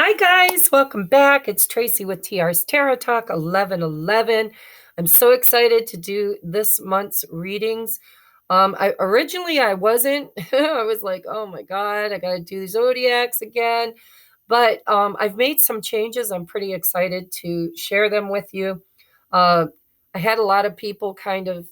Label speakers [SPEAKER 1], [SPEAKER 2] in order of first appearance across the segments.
[SPEAKER 1] Hi guys, welcome back. It's Tracy with TR's Tarot Talk 1111. I'm so excited to do this month's readings. I wasn't. I was like, oh my god, I got to do the zodiacs again. But I've made some changes. I'm pretty excited to share them with you. Uh, I had a lot of people kind of,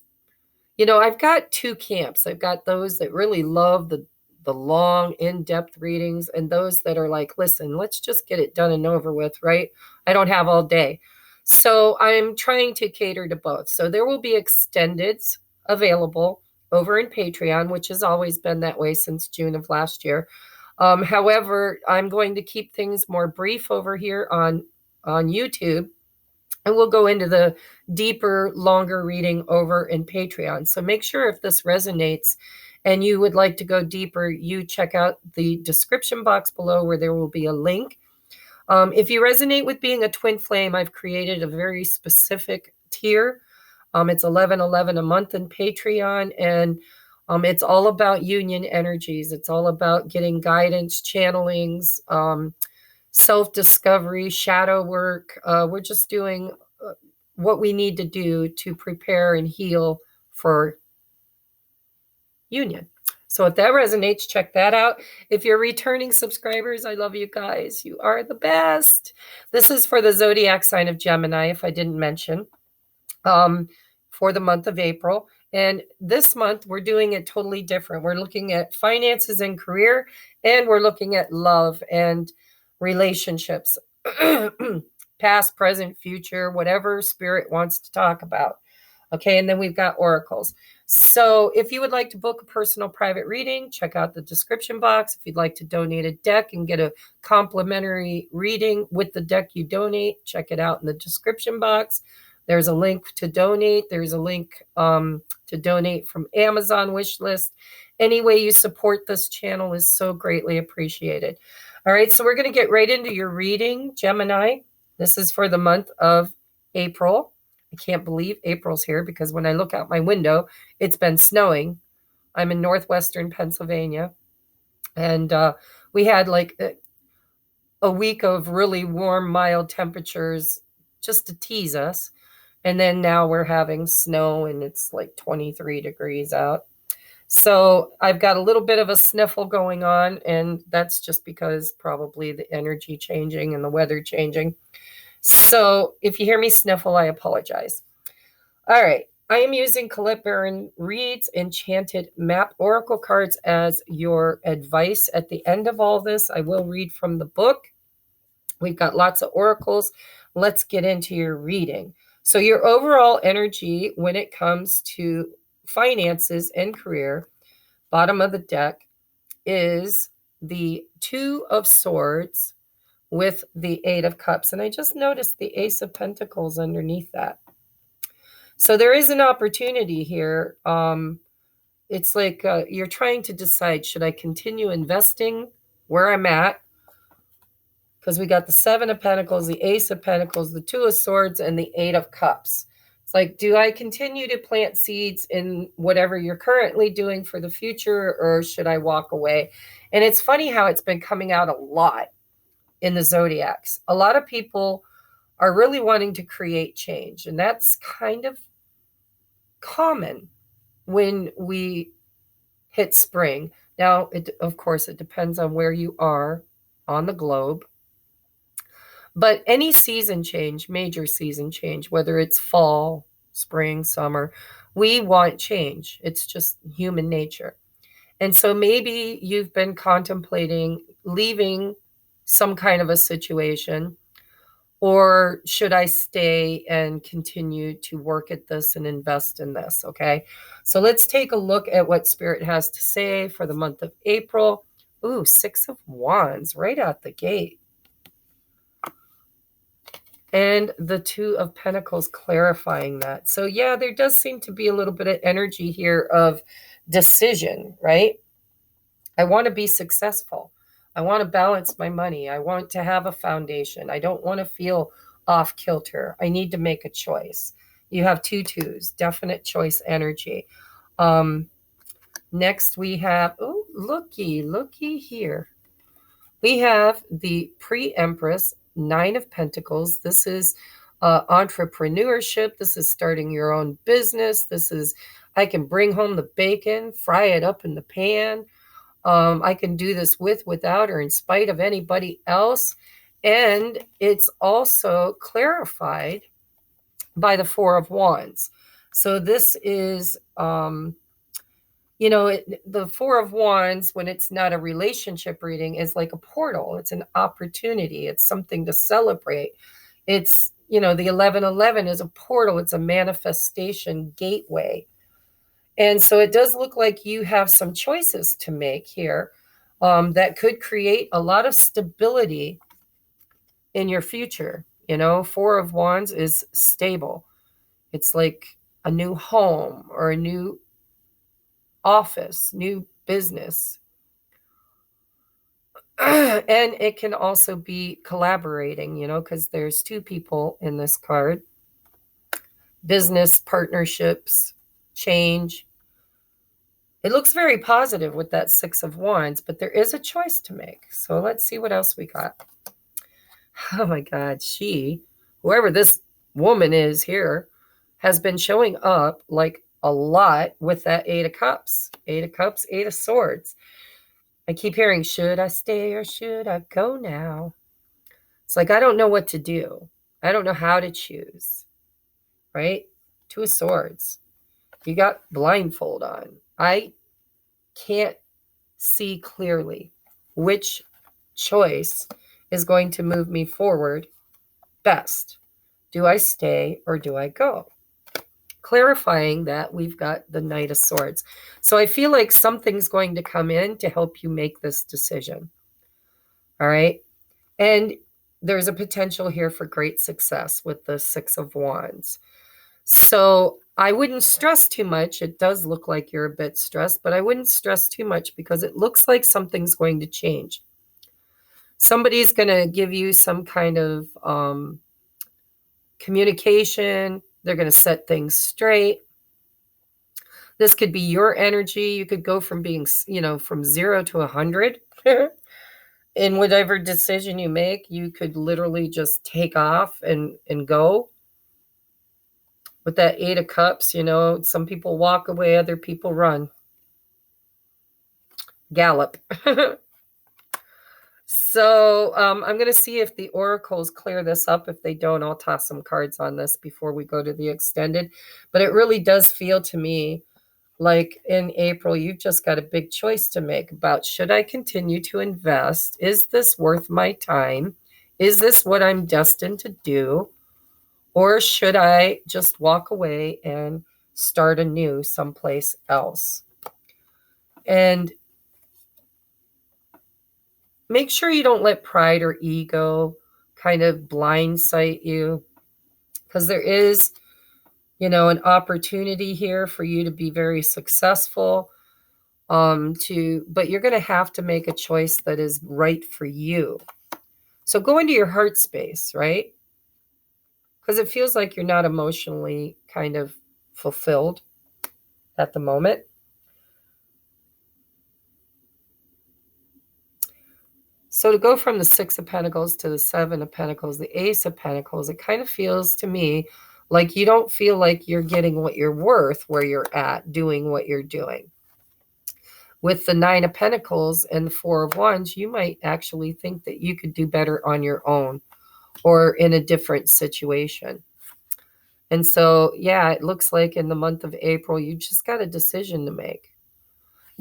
[SPEAKER 1] I've got two camps. I've got those that really love the long, in-depth readings, and those that are like, listen, let's just get it done and over with, right? I don't have all day. So I'm trying to cater to both. So there will be extendeds available over in Patreon, which has always been that way since June of last year. However, I'm going to keep things more brief over here on YouTube, and we'll go into the deeper, longer reading over in Patreon. So make sure if this resonates and you would like to go deeper, you check out the description box below where there will be a link. If you resonate with being a twin flame, I've created a very specific tier. It's $11.11 a month in Patreon, and it's all about union energies. It's all about getting guidance, channelings, self-discovery, shadow work. We're just doing what we need to do to prepare and heal for union. So if that resonates, check that out. If you're returning subscribers, I love you guys. You are the best. This is for the zodiac sign of Gemini, if I didn't mention, for the month of April. And this month, we're doing it totally different. We're looking at finances and career, and we're looking at love and relationships, past, present, future, whatever spirit wants to talk about. Okay, and then we've got oracles. So if you would like to book a personal private reading, check out the description box. If you'd like to donate a deck and get a complimentary reading with the deck you donate, check it out in the description box. There's a link to donate. There's a link to donate from Amazon wish list. Any way you support this channel is so greatly appreciated. All right, so we're going to get right into your reading, Gemini. This is for the month of April. I can't believe April's here because when I look out my window, it's been snowing. I'm in northwestern Pennsylvania, and we had like a week of really warm, mild temperatures just to tease us. And then now we're having snow, and it's like 23 degrees out. So I've got a little bit of a sniffle going on, and that's just because probably the energy changing and the weather changing. So if you hear me sniffle, I apologize. All right. I am using Colette Baron Reed's Enchanted Map Oracle cards as your advice. At the end of all this, I will read from the book. We've got lots of oracles. Let's get into your reading. So your overall energy when it comes to finances and career, bottom of the deck, is the Two of Swords with the Eight of Cups. And I just noticed the Ace of Pentacles underneath that. So there is an opportunity here. It's like you're trying to decide, should I continue investing where I'm at? Because we got the Seven of Pentacles, the Ace of Pentacles, the Two of Swords, and the Eight of Cups. It's like, do I continue to plant seeds in whatever you're currently doing for the future, or should I walk away? And it's funny how it's been coming out a lot in the zodiacs. A lot of people are really wanting to create change, and that's kind of common when we hit spring. Now, of course, it depends on where you are on the globe. But any season change, major season change, whether it's fall, spring, summer, we want change. It's just human nature. And so maybe you've been contemplating leaving some kind of a situation, or should I stay and continue to work at this and invest in this? Okay. So let's take a look at what Spirit has to say for the month of April. Ooh, Six of Wands right out the gate. And the Two of Pentacles clarifying that. So yeah, there does seem to be a little bit of energy here of decision, right? I want to be successful. I want to balance my money. I want to have a foundation. I don't want to feel off kilter. I need to make a choice. You have two twos, definite choice energy. Next we have, oh, looky here. We have the pre-Empress, Nine of Pentacles. This is entrepreneurship. This is starting your own business. This is, I can bring home the bacon, fry it up in the pan. I can do this with, without, or in spite of anybody else. And it's also clarified by the Four of Wands. So this is, the Four of Wands, when it's not a relationship reading, is like a portal. It's an opportunity. It's something to celebrate. It's, the 1111 is a portal. It's a manifestation gateway. And so it does look like you have some choices to make here that could create a lot of stability in your future. Four of Wands is stable. It's like a new home or a new office, new business. And it can also be collaborating, because there's two people in this card. Business, partnerships, change. It looks very positive with that Six of Wands, but there is a choice to make. So let's see what else we got. Oh my God, whoever this woman is here, has been showing up like a lot with that Eight of Cups. Eight of Cups, Eight of Swords. I keep hearing, should I stay or should I go now? It's like, I don't know what to do. I don't know how to choose, right? Two of Swords. You got blindfold on. I can't see clearly which choice is going to move me forward best. Do I stay or do I go? Clarifying that, we've got the Knight of Swords. So I feel like something's going to come in to help you make this decision. All right. And there's a potential here for great success with the Six of Wands. So I wouldn't stress too much. It does look like you're a bit stressed, but I wouldn't stress too much because it looks like something's going to change. Somebody's going to give you some kind of communication. They're going to set things straight. This could be your energy. You could go from being, from 0 to 100. In whatever decision you make, you could literally just take off and go. With that Eight of Cups, some people walk away, other people run. Gallop. So I'm going to see if the oracles clear this up. If they don't, I'll toss some cards on this before we go to the extended. But it really does feel to me like in April, you've just got a big choice to make about, should I continue to invest? Is this worth my time? Is this what I'm destined to do? Or should I just walk away and start anew someplace else? And make sure you don't let pride or ego kind of blindside you, because there is, an opportunity here for you to be very successful. But you're going to have to make a choice that is right for you. So go into your heart space, right? Because it feels like you're not emotionally kind of fulfilled at the moment. So to go from the Six of Pentacles to the Seven of Pentacles, the Ace of Pentacles, it kind of feels to me like you don't feel like you're getting what you're worth where you're at, doing what you're doing. With the Nine of Pentacles and the Four of Wands, you might actually think that you could do better on your own or in a different situation. And so, yeah, it looks like in the month of April, you just got a decision to make.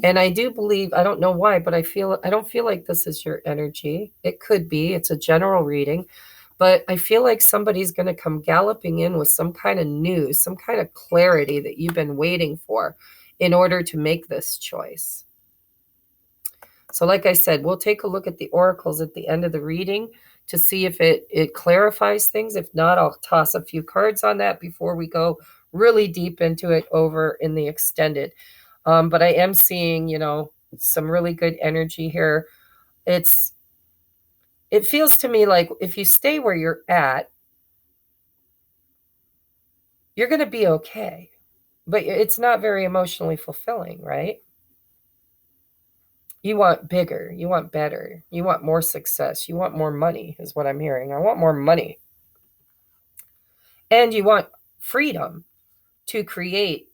[SPEAKER 1] And I do believe, I don't know why, but I don't feel like this is your energy. It could be, it's a general reading, but I feel like somebody's going to come galloping in with some kind of news, some kind of clarity that you've been waiting for in order to make this choice. So like I said, we'll take a look at the oracles at the end of the reading to see if it clarifies things. If not, I'll toss a few cards on that before we go really deep into it over in the extended. But I am seeing, some really good energy here. It feels to me like if you stay where you're at, you're going to be okay. But it's not very emotionally fulfilling, right? You want bigger, you want better, you want more success, you want more money, is what I'm hearing. I want more money. And you want freedom to create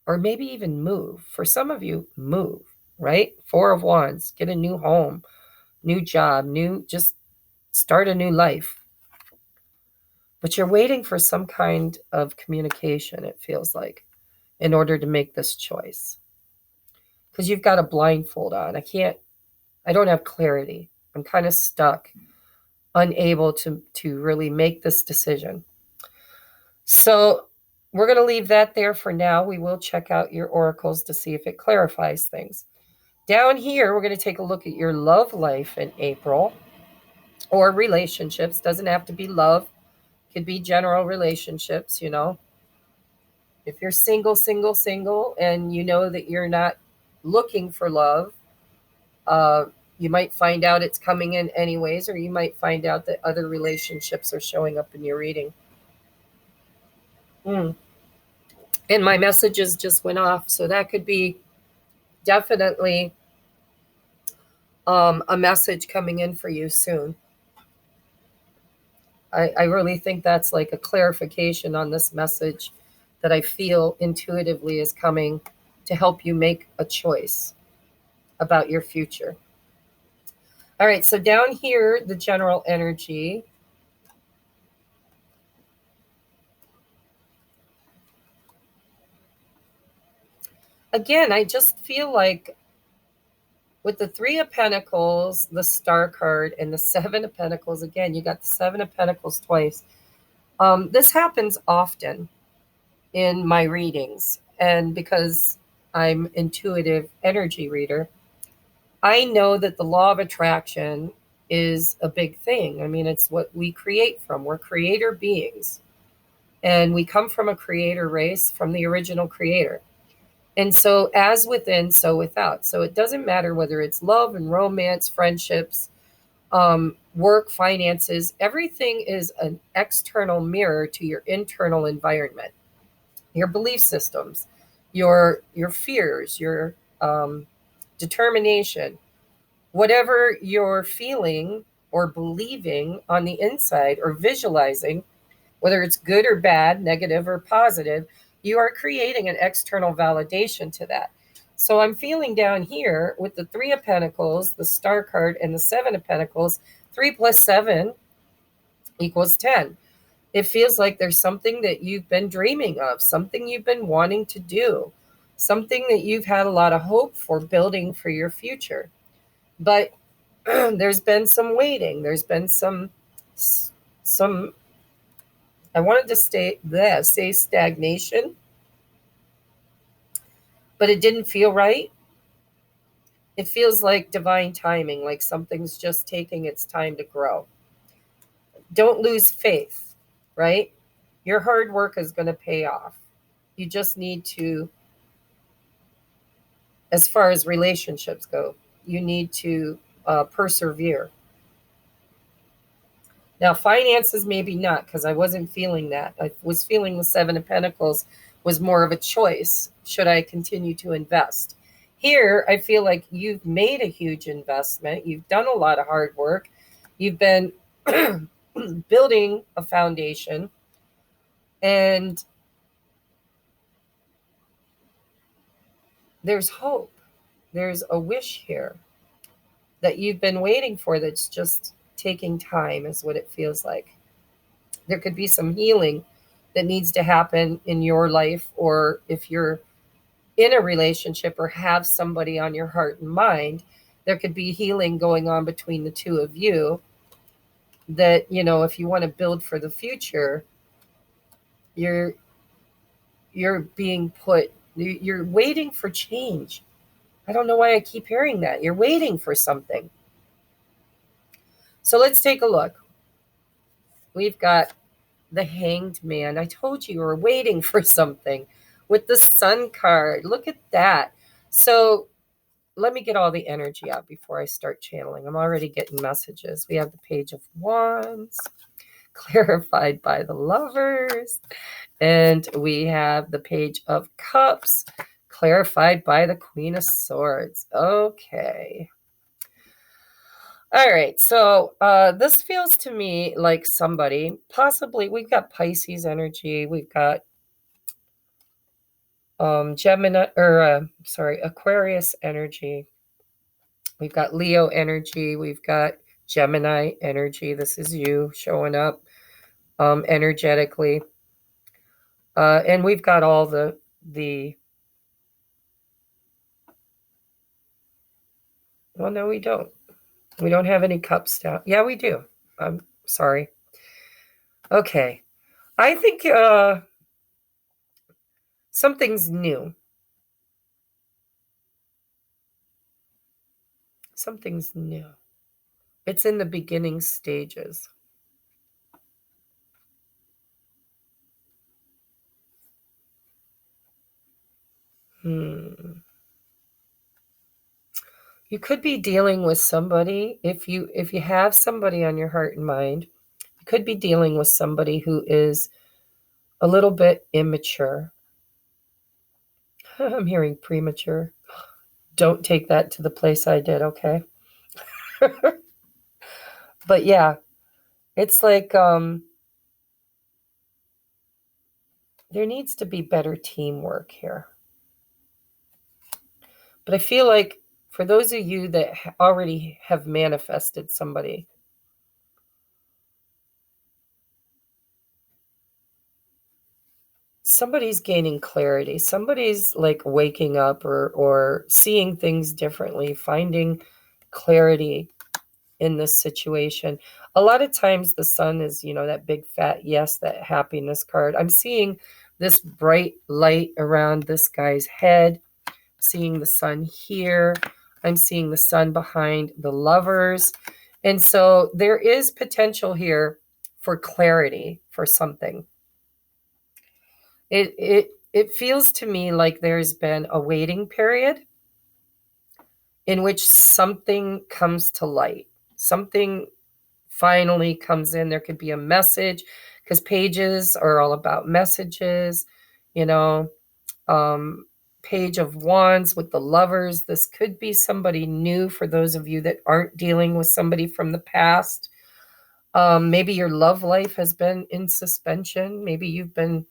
[SPEAKER 1] or maybe even move. For some of you, move, right? Four of Wands, get a new home, new job, just start a new life. But you're waiting for some kind of communication, it feels like, in order to make this choice. Because you've got a blindfold on. I don't have clarity. I'm kind of stuck, unable to really make this decision. So we're going to leave that there for now. We will check out your oracles to see if it clarifies things. Down here, we're going to take a look at your love life in April, or relationships. Doesn't have to be love. Could be general relationships, you know. If you're single, and you know that you're not looking for love, you might find out it's coming in anyways, or you might find out that other relationships are showing up in your reading. And my messages just went off, so that could be definitely a message coming in for you soon. I really think that's like a clarification on this message that I feel intuitively is coming to help you make a choice about your future. All right, so down here, the general energy. Again, I just feel like with the Three of Pentacles, the Star card, and the Seven of Pentacles, again, you got the Seven of Pentacles twice. This happens often in my readings. And because I'm intuitive energy reader, I know that the law of attraction is a big thing. I mean, it's what we create from. We're creator beings. And we come from a creator race, from the original creator. And so as within, so without. So it doesn't matter whether it's love and romance, friendships, work, finances. Everything is an external mirror to your internal environment, your belief systems, your fears, your determination. Whatever you're feeling or believing on the inside or visualizing, whether it's good or bad, negative or positive, you are creating an external validation to that. So I'm feeling down here with the Three of Pentacles, the Star card, and the Seven of Pentacles, 3 plus 7 equals 10. It feels like there's something that you've been dreaming of, something you've been wanting to do, something that you've had a lot of hope for building for your future. But there's been some waiting. There's been some I wanted to say stagnation, but it didn't feel right. It feels like divine timing, like something's just taking its time to grow. Don't lose faith, right? Your hard work is going to pay off. You just need to, as far as relationships go, you need to persevere. Now, finances, maybe not, because I wasn't feeling that. I was feeling the Seven of Pentacles was more of a choice. Should I continue to invest? Here, I feel like you've made a huge investment. You've done a lot of hard work. You've been building a foundation. And there's hope. There's a wish here that you've been waiting for that's just taking time, is what it feels like. There could be some healing that needs to happen in your life, or if you're in a relationship or have somebody on your heart and mind, there could be healing going on between the two of you that, you know, if you want to build for the future, you're being put, you're waiting for change. I don't know why I keep hearing that. You're waiting for something. So let's take a look. We've got the Hanged Man. I told you were waiting for something with the Sun card. Look at that. So let me get all the energy out before I start channeling. I'm already getting messages. We have the Page of Wands, clarified by the Lovers. And we have the Page of Cups, clarified by the Queen of Swords. Okay. All right, so this feels to me like somebody, possibly, we've got Pisces energy, we've got Gemini, or sorry, Aquarius energy, we've got Leo energy, we've got Gemini energy. This is you showing up energetically, and we've got all the well, no, we don't. We don't have any cups down. Yeah, we do. I'm sorry. Okay. I think something's new. Something's new. It's in the beginning stages. You could be dealing with somebody, if you have somebody on your heart and mind, you could be dealing with somebody who is a little bit immature. I'm hearing premature. Don't take that to the place I did, okay? But yeah, it's like there needs to be better teamwork here. But I feel like for those of you that already have manifested somebody, somebody's gaining clarity. Somebody's like waking up or seeing things differently, finding clarity in this situation. A lot of times the sun is, that big fat yes, that happiness card. I'm seeing this bright light around this guy's head, seeing the sun here. I'm seeing the sun behind the lovers. And so there is potential here for clarity for something. It feels to me like there's been a waiting period in which something comes to light. Something finally comes in. There could be a message, because pages are all about messages, Page of Wands with the lovers. This could be somebody new for those of you that aren't dealing with somebody from the past. Maybe your love life has been in suspension. Maybe you've been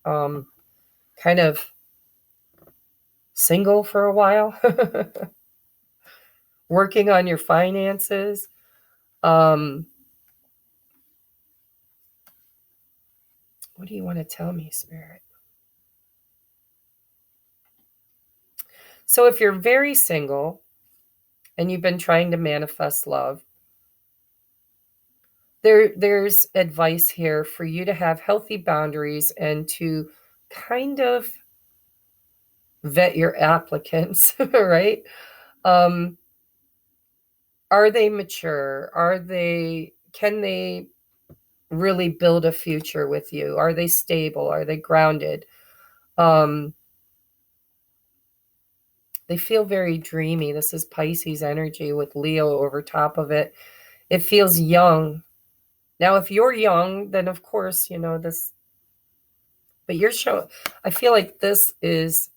[SPEAKER 1] kind of single for a while, working on your finances. What do you want to tell me, Spirit? So if you're very single and you've been trying to manifest love, there's advice here for you to have healthy boundaries and to kind of vet your applicants, right? Are they mature? Can they really build a future with you? Are they stable? Are they grounded? They feel very dreamy. This is Pisces energy with Leo over top of it. It feels young. Now, if you're young, then of course, this, but you're showing, I feel like this is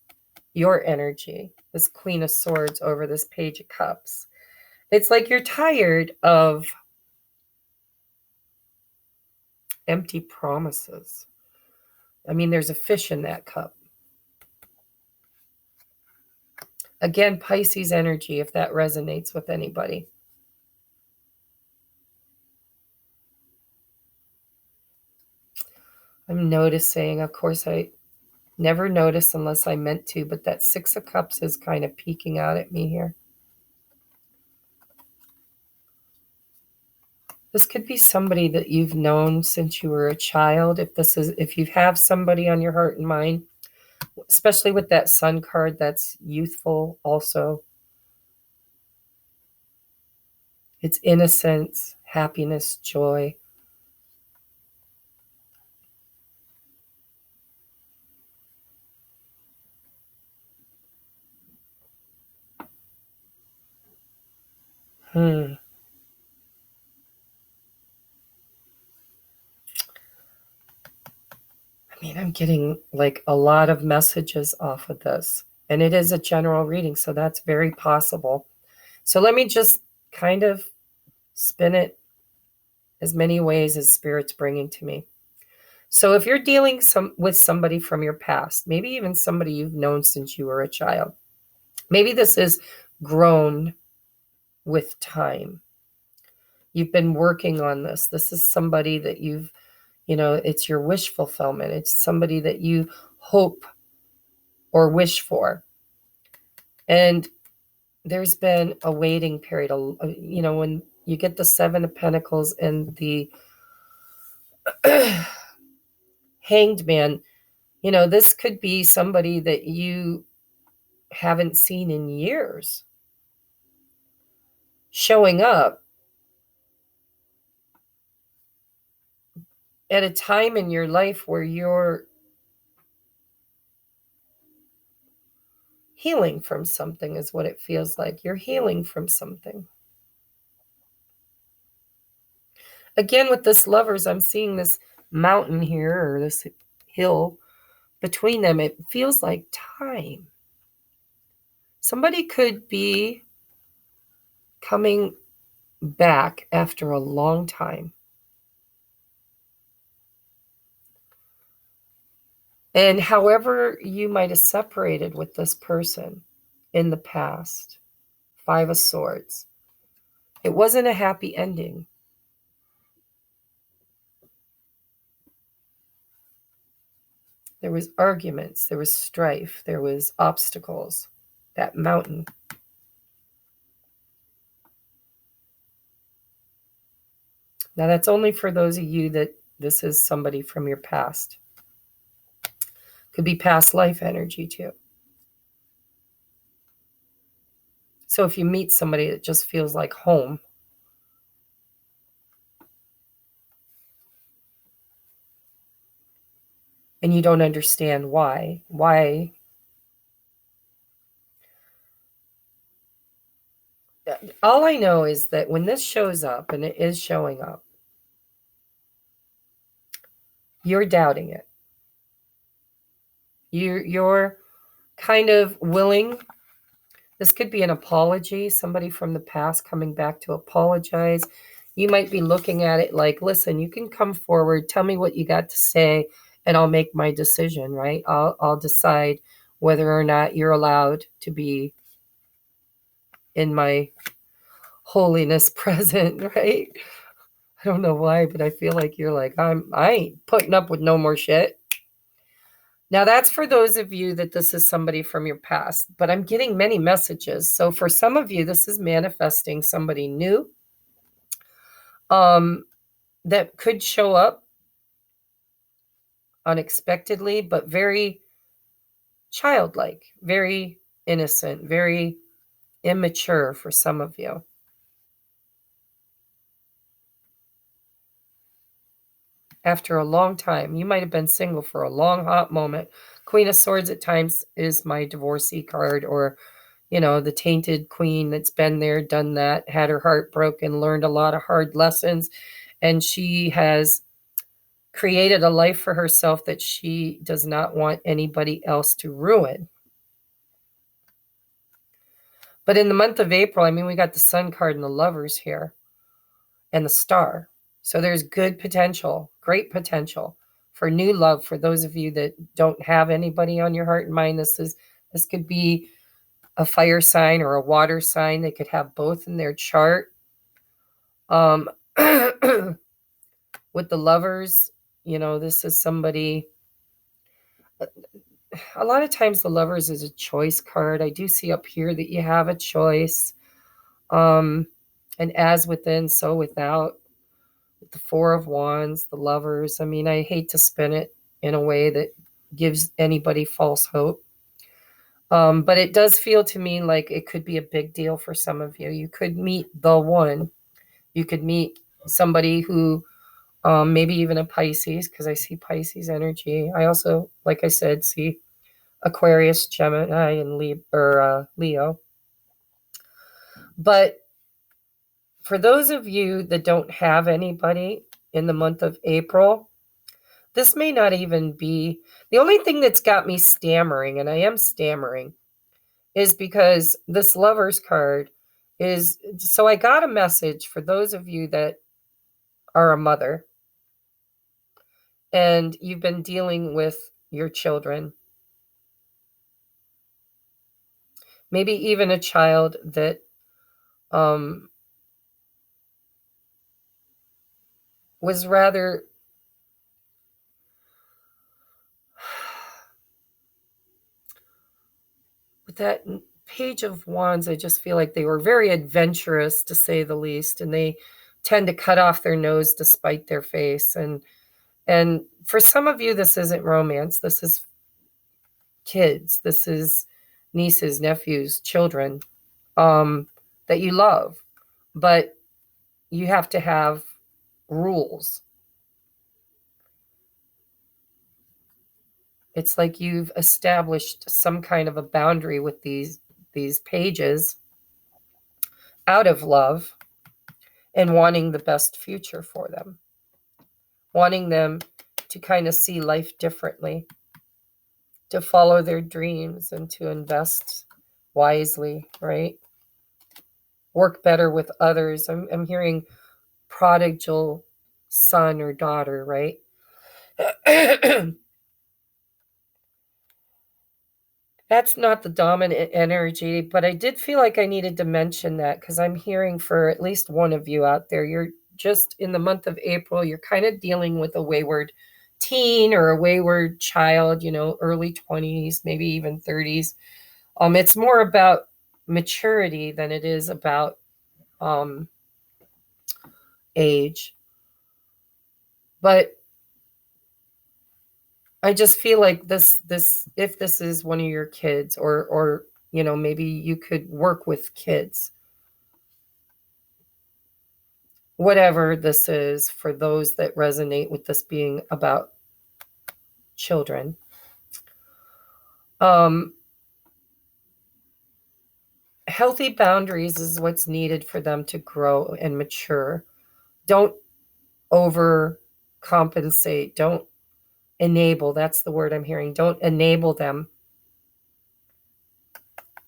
[SPEAKER 1] your energy, this Queen of Swords over this Page of Cups. It's like you're tired of empty promises. I mean, there's a fish in that cup. Again, Pisces energy, if that resonates with anybody. I'm noticing, of course, I never notice unless I meant to, but that Six of Cups is kind of peeking out at me here. This could be somebody that you've known since you were a child. If you have somebody on your heart and mind, especially with that Sun card, that's youthful also. It's innocence, happiness, joy. I mean, I'm getting like a lot of messages off of this. And it is a general reading, so that's very possible. So let me just kind of spin it as many ways as Spirit's bringing to me. So if you're dealing with somebody from your past, maybe even somebody you've known since you were a child, maybe this is grown with time. You've been working on this. This is somebody that it's your wish fulfillment. It's somebody that you hope or wish for. And there's been a waiting period. When you get the Seven of Pentacles and the Hanged Man, this could be somebody that you haven't seen in years showing up at a time in your life where you're healing from something, is what it feels like. You're healing from something. Again, with this Lovers, I'm seeing this mountain here, or this hill between them. It feels like time. Somebody could be coming back after a long time. And however you might have separated with this person in the past, Five of Swords, it wasn't a happy ending. There was arguments, there was strife, there was obstacles, that mountain. Now that's only for those of you that this is somebody from your past. Could be past life energy too. So if you meet somebody that just feels like home, and you don't understand why, all I know is that when this shows up, and it is showing up, you're doubting it. You're kind of willing. This could be an apology, somebody from the past coming back to apologize. You might be looking at it like, listen, you can come forward, tell me what you got to say, and I'll make my decision, right? I'll decide whether or not you're allowed to be in my holiness present, right? I don't know why, but I feel like you're like, I ain't putting up with no more shit. Now, that's for those of you that this is somebody from your past, but I'm getting many messages. So for some of you, this is manifesting somebody new that could show up unexpectedly, but very childlike, very innocent, very immature for some of you. After a long time, you might have been single for a long, hot moment. Queen of Swords at times is my divorcee card, or the tainted queen that's been there, done that, had her heart broken, learned a lot of hard lessons, and she has created a life for herself that she does not want anybody else to ruin. But in the month of April, we got the Sun card and the Lovers here and the Star. So there's good potential, great potential for new love for those of you that don't have anybody on your heart and mind. This could be a fire sign or a water sign. They could have both in their chart. With the Lovers, this is somebody. A lot of times the Lovers is a choice card. I do see up here that you have a choice. And as within, so without. With the Four of Wands, the Lovers. I hate to spin it in a way that gives anybody false hope. But it does feel to me like it could be a big deal for some of you. You could meet the one. You could meet somebody who, maybe even a Pisces, because I see Pisces energy. I also, like I said, see Aquarius, Gemini, and Leo. But for those of you that don't have anybody in the month of April, this may not even be the only thing that's got me stammering, and I am stammering, is because this Lovers card is, so I got a message for those of you that are a mother and you've been dealing with your children, maybe even a child that was rather with that Page of Wands, I just feel like they were very adventurous, to say the least, and they tend to cut off their nose to spite their face. And for some of you, this isn't romance. This is kids. This is nieces, nephews, children that you love, but you have to have rules. It's like you've established some kind of a boundary with these pages out of love and wanting the best future for them, wanting them to kind of see life differently, to follow their dreams and to invest wisely, right? Work better with others. I'm hearing prodigal son or daughter, right? That's not the dominant energy, but I did feel like I needed to mention that because I'm hearing for at least one of you out there, you're just in the month of April, you're kind of dealing with a wayward teen or a wayward child, early 20s, maybe even 30s. It's more about maturity than it is about age. But I just feel like this if this is one of your kids, or maybe you could work with kids, whatever this is, for those that resonate with this being about children. Healthy boundaries is what's needed for them to grow and mature. Don't overcompensate. Don't enable. That's the word I'm hearing. Don't enable them.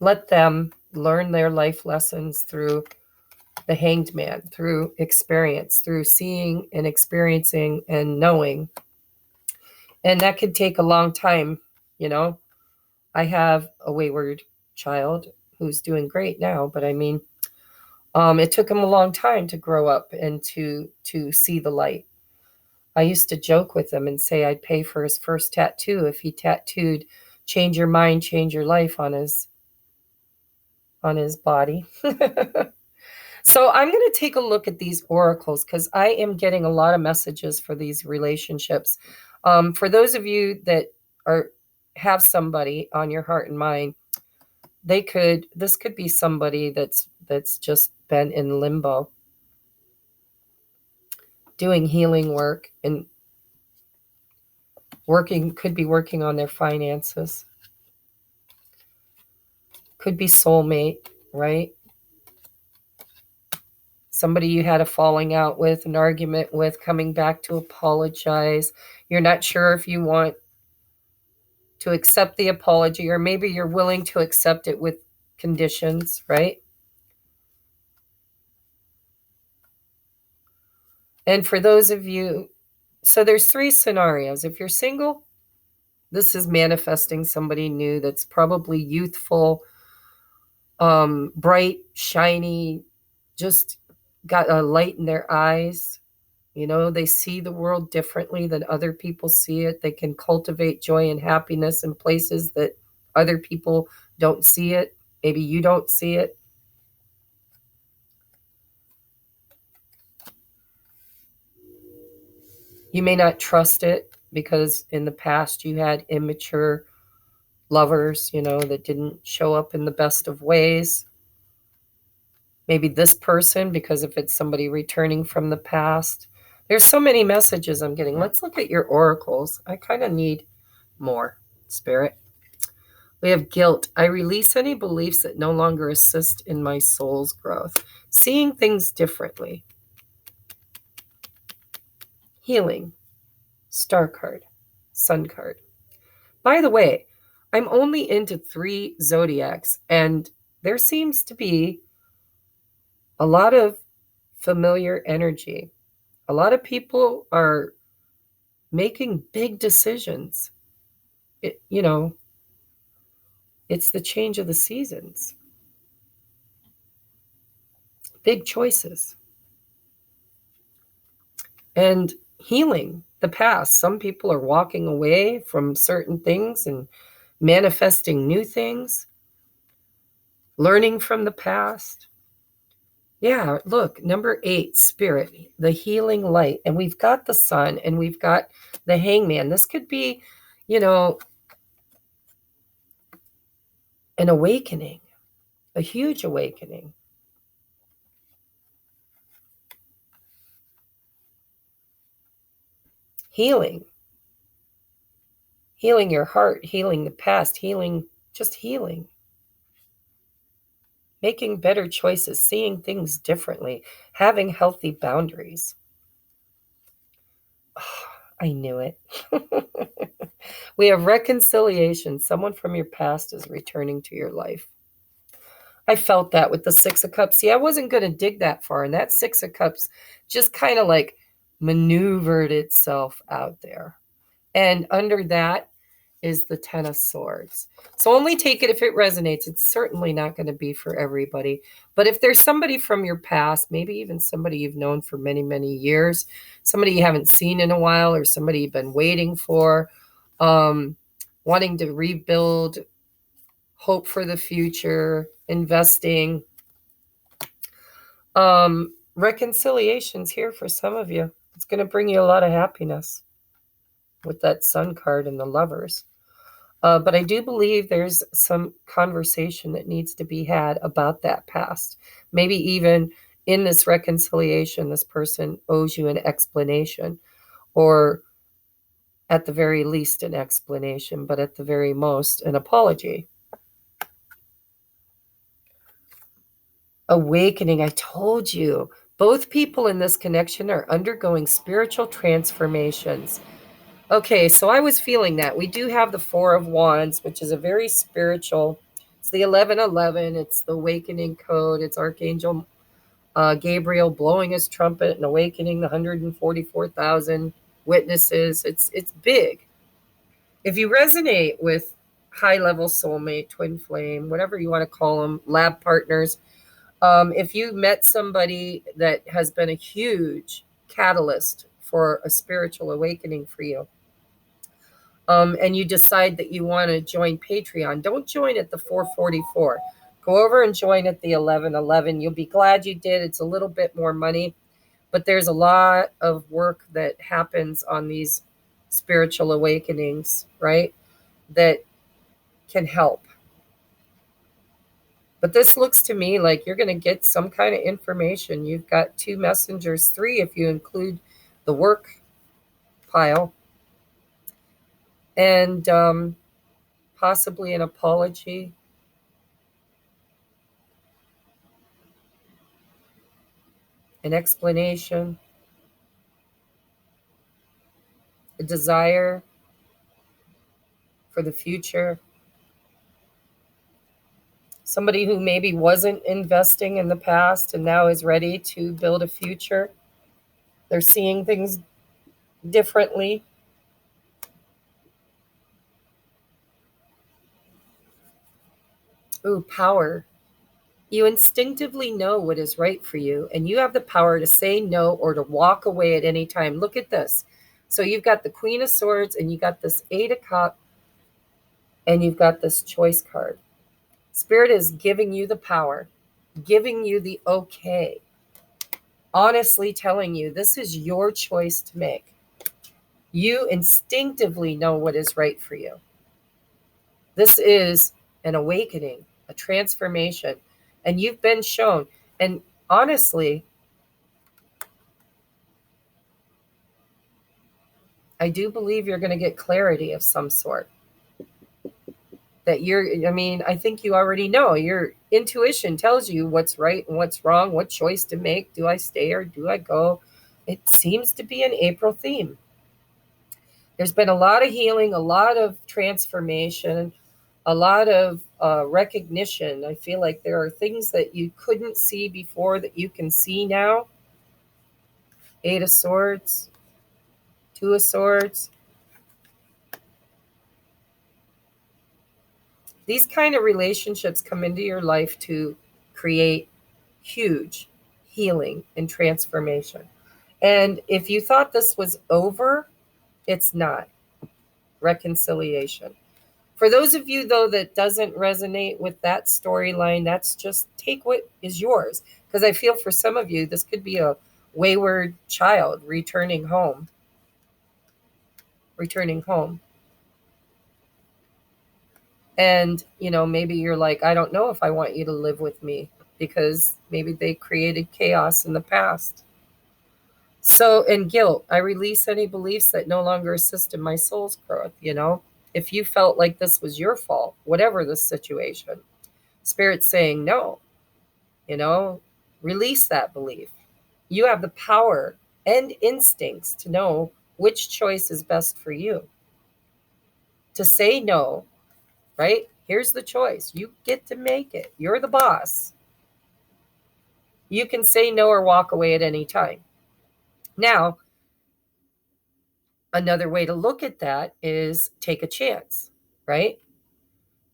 [SPEAKER 1] Let them learn their life lessons through the Hanged Man, through experience, through seeing and experiencing and knowing. And that could take a long time. I have a wayward child who's doing great now, but I mean, it took him a long time to grow up and to see the light. I used to joke with him and say I'd pay for his first tattoo if he tattooed "Change Your Mind, Change Your Life" on his body. So I'm going to take a look at these oracles because I am getting a lot of messages for these relationships. For those of you that have somebody on your heart and mind, this could be somebody that's just been in limbo, doing healing work and could be working on their finances. Could be soulmate, right? Somebody you had a falling out with, an argument with, coming back to apologize. You're not sure if you want to accept the apology, or maybe you're willing to accept it with conditions, right? And for those of you, so there's 3 scenarios. If you're single, this is manifesting somebody new that's probably youthful, bright, shiny, just got a light in their eyes. They see the world differently than other people see it. They can cultivate joy and happiness in places that other people don't see it. Maybe you don't see it. You may not trust it because in the past you had immature lovers, that didn't show up in the best of ways. Maybe this person, because if it's somebody returning from the past. There's so many messages I'm getting. Let's look at your oracles. I kind of need more, Spirit. We have guilt. I release any beliefs that no longer assist in my soul's growth. Seeing things differently. Healing. Star card. Sun card. By the way, I'm only into 3 zodiacs, and there seems to be a lot of familiar energy. A lot of people are making big decisions. You know, it's the change of the seasons. Big choices. And healing the past. Some people are walking away from certain things and manifesting new things, learning from the past. Yeah, look, number 8, spirit, the healing light. And we've got the sun and we've got the hangman. This could be, you know, an awakening, a huge awakening. Healing, healing your heart, healing the past, healing, just healing. Making better choices, seeing things differently, having healthy boundaries. Oh, I knew it. We have reconciliation. Someone from your past is returning to your life. I felt that with the 6 of Cups. See, I wasn't going to dig that far. And that 6 of Cups just kind of like maneuvered itself out there. And under that is the 10 of Swords. So only take it if it resonates. It's certainly not going to be for everybody. But if there's somebody from your past, maybe even somebody you've known for many, many years, somebody you haven't seen in a while, or somebody you've been waiting for, wanting to rebuild, hope for the future, investing, reconciliation's here for some of you. It's going to bring you a lot of happiness with that Sun card and the Lovers. But I do believe there's some conversation that needs to be had about that past. Maybe even in this reconciliation, this person owes you an explanation, or at the very least an explanation, but at the very most an apology. Awakening, I told you. Both people in this connection are undergoing spiritual transformations. Okay, so I was feeling that. We do have the 4 of Wands, which is a very spiritual. It's the 1111. It's the awakening code. It's Archangel Gabriel blowing his trumpet and awakening the 144,000 witnesses. It's big. If you resonate with high-level soulmate, twin flame, whatever you want to call them, lab partners, if you met somebody that has been a huge catalyst for a spiritual awakening for you, and you decide that you want to join Patreon, don't join at the 444. Go over and join at the 1111. You'll be glad you did. It's a little bit more money, but there's a lot of work that happens on these spiritual awakenings, right? That can help. But this looks to me like you're going to get some kind of information. You've got 2 messengers, 3 if you include the work pile, and possibly an apology. An explanation, a desire for the future. Somebody who maybe wasn't investing in the past and now is ready to build a future. They're seeing things differently. Ooh, power. You instinctively know what is right for you, and you have the power to say no or to walk away at any time. Look at this. So you've got the Queen of Swords, and you got this 8 of Cups, and you've got this choice card. Spirit is giving you the power, giving you the okay, honestly telling you this is your choice to make. You instinctively know what is right for you. This is an awakening, a transformation, and you've been shown. And honestly, I do believe you're going to get clarity of some sort. I think you already know. Your intuition tells you what's right and what's wrong, what choice to make. Do I stay or do I go? It seems to be an April theme. There's been a lot of healing, a lot of transformation. a lot of recognition. I feel like there are things that you couldn't see before that you can see now. Eight of Swords, Two of Swords. These kind of relationships come into your life to create huge healing and transformation. And if you thought this was over, it's not. Reconciliation. For those of you, though, that doesn't resonate with that storyline, that's just take what is yours. Because I feel for some of you, this could be a wayward child returning home. Returning home. And, maybe you're like, I don't know if I want you to live with me, because maybe they created chaos in the past. So, in guilt, I release any beliefs that no longer assist in my soul's growth. If you felt like this was your fault, whatever the situation, Spirit's saying no, release that belief. You have the power and instincts to know which choice is best for you. To say no, right? Here's the choice. You get to make it. You're the boss. You can say no or walk away at any time. Now, another way to look at that is take a chance, right?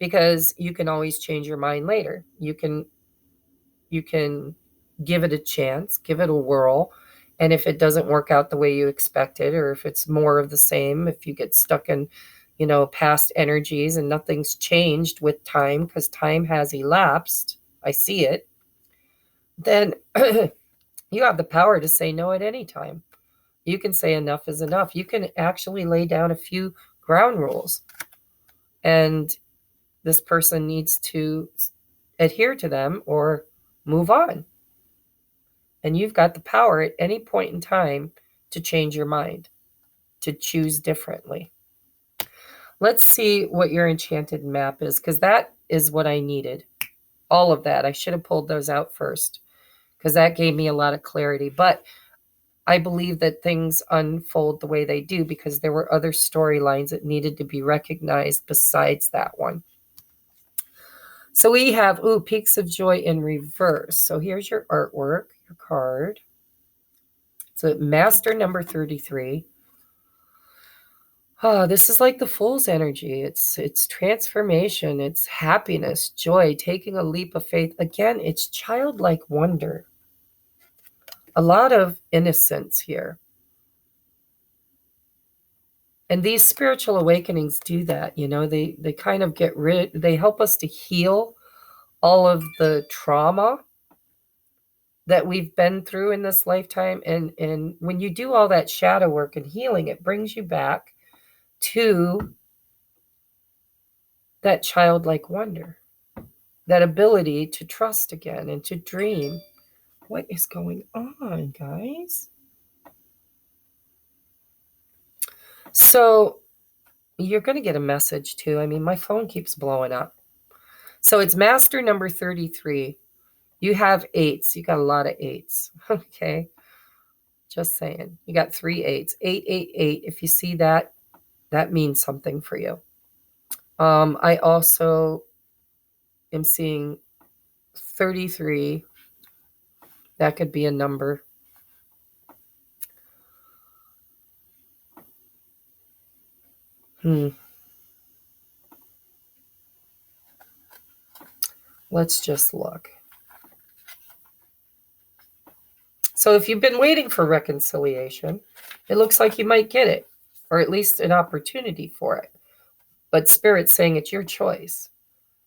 [SPEAKER 1] Because you can always change your mind later. You can give it a chance, give it a whirl. And if it doesn't work out the way you expected, or if it's more of the same, if you get stuck in, past energies and nothing's changed with time, because time has elapsed, I see it, then you have the power to say no at any time. You can say enough is enough. You can actually lay down a few ground rules, and this person needs to adhere to them or move on. And you've got the power at any point in time to change your mind, to choose differently. Let's see what your enchanted map is, because that is what I needed. All of that. I should have pulled those out first, because that gave me a lot of clarity. But I believe that things unfold the way they do because there were other storylines that needed to be recognized besides that one. So we have, Peaks of Joy in reverse. So here's your artwork, your card. So Master number 33. Oh, this is like the Fool's energy. It's transformation. It's happiness, joy, taking a leap of faith. Again, it's childlike wonder. A lot of innocence here. And these spiritual awakenings do that. They kind of they help us to heal all of the trauma that we've been through in this lifetime. And when you do all that shadow work and healing, it brings you back to that childlike wonder, that ability to trust again and to dream. What is going on, guys? So you're going to get a message too. I mean, my phone keeps blowing up. So it's Master number 33. You have eights. You got a lot of eights. Okay. Just saying. You got 3 8s. 888. If you see that, that means something for you. I also am seeing 33. That could be a number. Let's just look. So if you've been waiting for reconciliation, it looks like you might get it, or at least an opportunity for it. But Spirit's saying it's your choice,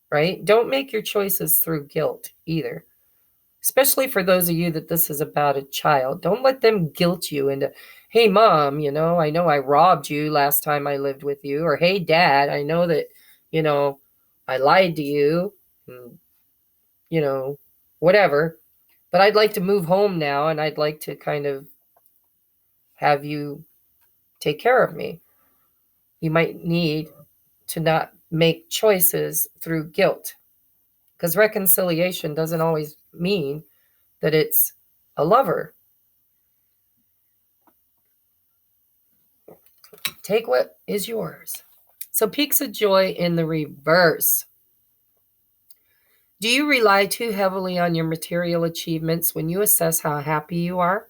[SPEAKER 1] right? Don't make your choices through guilt either. Especially for those of you that this is about a child. Don't let them guilt you into, hey, Mom, I know I robbed you last time I lived with you. Or, hey, Dad, I know that, I lied to you. And, whatever. But I'd like to move home now, and I'd like to kind of have you take care of me. You might need to not make choices through guilt, because reconciliation doesn't always mean that it's a lover. Take what is yours. So peaks of joy in the reverse. Do you rely too heavily on your material achievements when you assess how happy you are?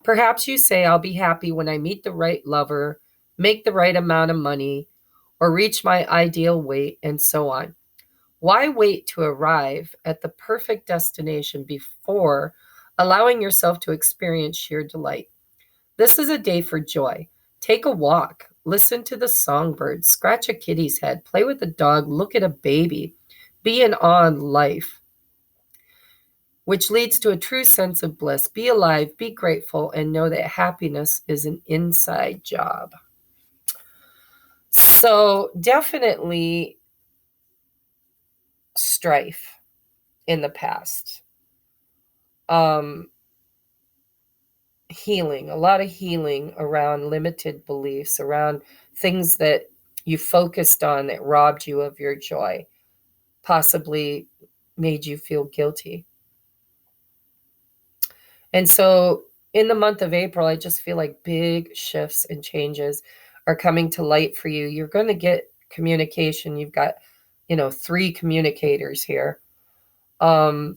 [SPEAKER 1] Perhaps you say, I'll be happy when I meet the right lover, make the right amount of money, or reach my ideal weight, and so on. Why wait to arrive at the perfect destination before allowing yourself to experience sheer delight? This is a day for joy. Take a walk, listen to the songbirds, scratch a kitty's head, play with a dog, look at a baby, be in awe of life, which leads to a true sense of bliss. Be alive, be grateful, and know that happiness is an inside job. So definitely strife in the past. Healing, a lot of healing around limited beliefs, around things that you focused on that robbed you of your joy, possibly made you feel guilty. And so in the month of April, I just feel like big shifts and changes are coming to light for you. You're going to get communication. You've got, 3 communicators here. And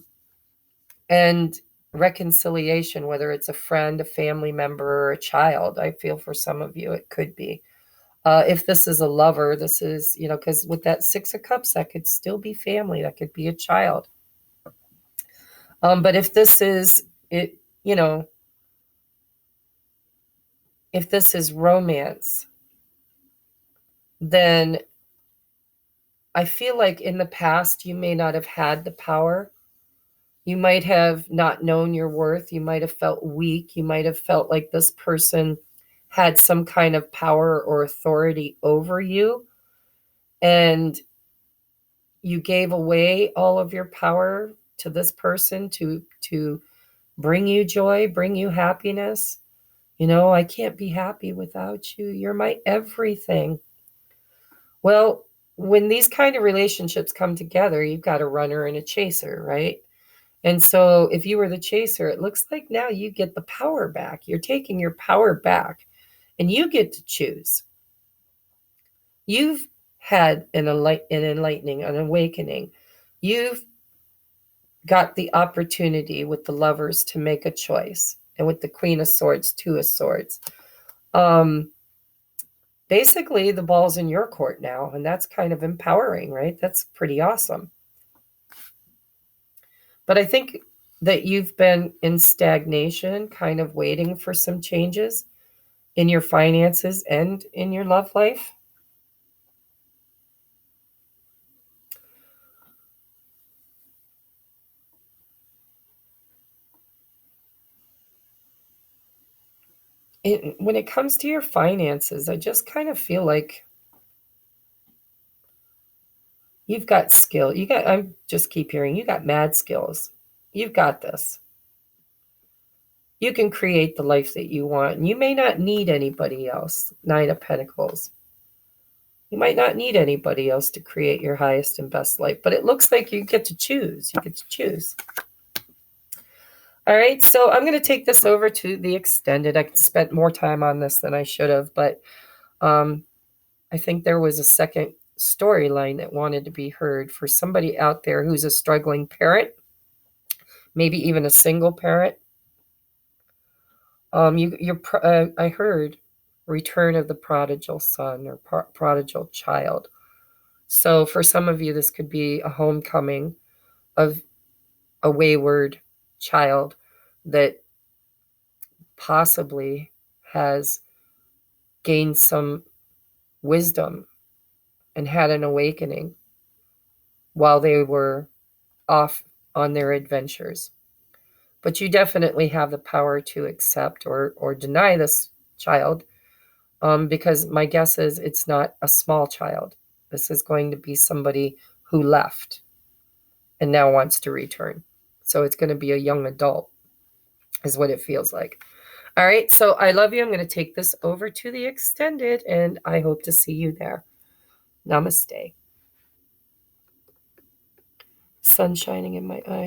[SPEAKER 1] reconciliation, whether it's a friend, a family member, or a child. I feel for some of you, it could be. If this is a lover, this is, because with that 6 of Cups, that could still be family. That could be a child. But if this is it, if this is romance, then I feel like in the past, you may not have had the power. You might have not known your worth. You might have felt weak. You might have felt like this person had some kind of power or authority over you. And you gave away all of your power to this person to bring you joy, bring you happiness. I can't be happy without you. You're my everything. Well, when these kind of relationships come together, you've got a runner and a chaser, right? And so if you were the chaser, it looks like now you get the power back. You're taking your power back and you get to choose. You've had an enlightening, an awakening. You've got the opportunity with the lovers to make a choice. And with the Queen of Swords, 2 of Swords. Basically, the ball's in your court now. And that's kind of empowering, right? That's pretty awesome. But I think that you've been in stagnation, kind of waiting for some changes in your finances and in your love life. When it comes to your finances, I just kind of feel like you've got skill. I just keep hearing, you got mad skills. You've got this. You can create the life that you want. And you may not need anybody else. 9 of Pentacles. You might not need anybody else to create your highest and best life. But it looks like you get to choose. You get to choose. All right, so I'm going to take this over to the extended. I spent more time on this than I should have, but I think there was a second storyline that wanted to be heard for somebody out there who's a struggling parent, maybe even a single parent. I heard return of the prodigal son or prodigal child. So for some of you, this could be a homecoming of a wayward child that possibly has gained some wisdom and had an awakening while they were off on their adventures. But you definitely have the power to accept or deny this child, because my guess is it's not a small child. This is going to be somebody who left and now wants to return. So it's going to be a young adult is what it feels like. All right, so I love you. I'm going to take this over to the extended, and I hope to see you there. Namaste. Sun shining in my eyes.